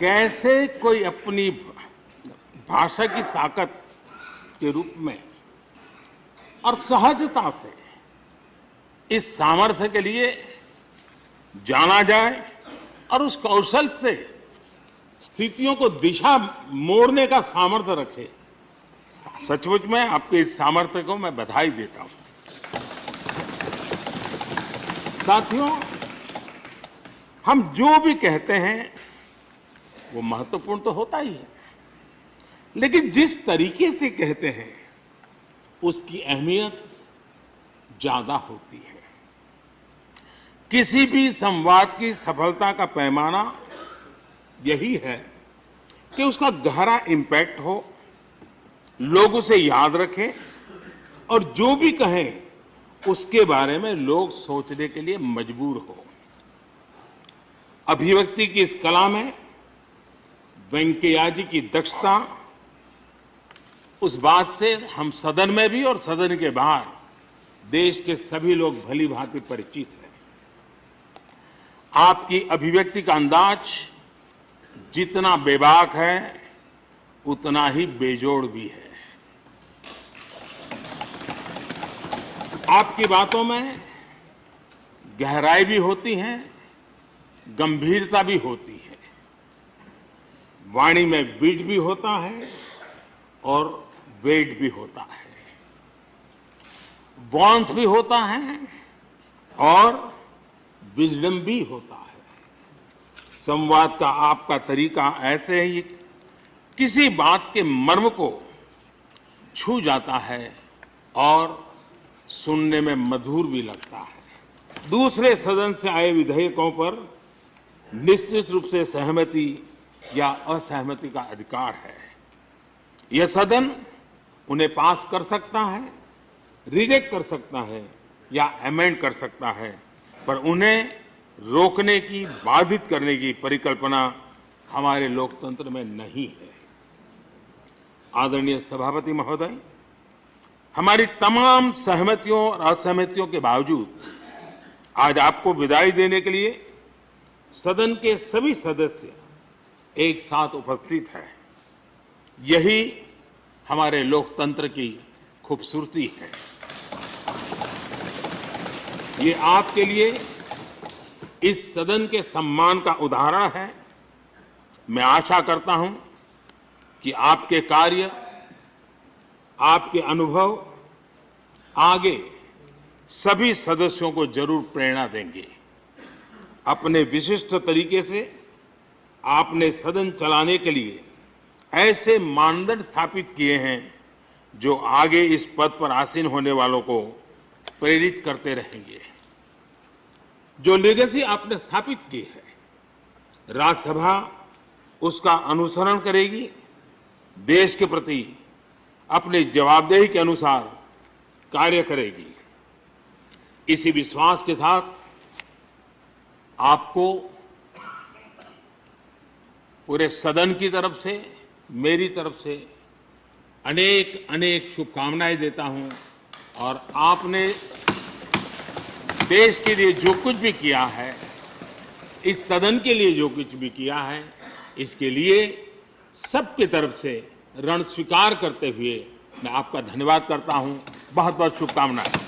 कैसे कोई अपनी भाषा की ताकत के रूप में और सहजता से इस सामर्थ्य के लिए जाना जाए और उस कौशल से स्थितियों को दिशा मोड़ने का सामर्थ्य रखे। सचमुच में आपके इस सामर्थ्य को मैं बधाई देता हूं। साथियों, हम जो भी कहते हैं वो महत्वपूर्ण तो होता ही है, लेकिन जिस तरीके से कहते हैं उसकी अहमियत ज्यादा होती है। किसी भी संवाद की सफलता का पैमाना यही है कि उसका गहरा इम्पैक्ट हो, लोग उसे याद रखें और जो भी कहें उसके बारे में लोग सोचने के लिए मजबूर हो। अभिव्यक्ति की इस कला में वेंकैया जी की दक्षता, उस बात से हम सदन में भी और सदन के बाहर देश के सभी लोग भली भांति परिचित हैं। आपकी अभिव्यक्ति का अंदाज जितना बेबाक है उतना ही बेजोड़ भी है। आपकी बातों में गहराई भी होती है, गंभीरता भी होती है, वाणी में बीट भी होता है और वेट भी होता है, वार्मथ भी होता है और विजडम भी होता है। संवाद का आपका तरीका ऐसे ही किसी बात के मर्म को छू जाता है और सुनने में मधुर भी लगता है। दूसरे सदन से आए विधेयकों पर निश्चित रूप से सहमति या असहमति का अधिकार है। यह सदन उन्हें पास कर सकता है, रिजेक्ट कर सकता है या अमेंड कर सकता है, पर उन्हें रोकने की, बाधित करने की परिकल्पना हमारे लोकतंत्र में नहीं है। आदरणीय सभापति महोदय, हमारी तमाम सहमतियों और असहमतियों के बावजूद आज आपको विदाई देने के लिए सदन के सभी सदस्य एक साथ उपस्थित हैं। यही हमारे लोकतंत्र की खूबसूरती है। ये आपके लिए इस सदन के सम्मान का उदाहरण है। मैं आशा करता हूं कि आपके कार्य, आपके अनुभव आगे सभी सदस्यों को जरूर प्रेरणा देंगे। अपने विशिष्ट तरीके से आपने सदन चलाने के लिए ऐसे मानदंड स्थापित किए हैं जो आगे इस पद पर आसीन होने वालों को प्रेरित करते रहेंगे। जो लेगेसी आपने स्थापित की है, राज्यसभा उसका अनुसरण करेगी, देश के प्रति अपनी जवाबदेही के अनुसार कार्य करेगी। इसी विश्वास के साथ आपको पूरे सदन की तरफ से, मेरी तरफ से अनेक अनेक शुभकामनाएं देता हूं और आपने देश के लिए जो कुछ भी किया है, इस सदन के लिए जो कुछ भी किया है, इसके लिए सबकी तरफ से ऋण स्वीकार करते हुए मैं आपका धन्यवाद करता हूं। बहुत बहुत शुभकामनाएं।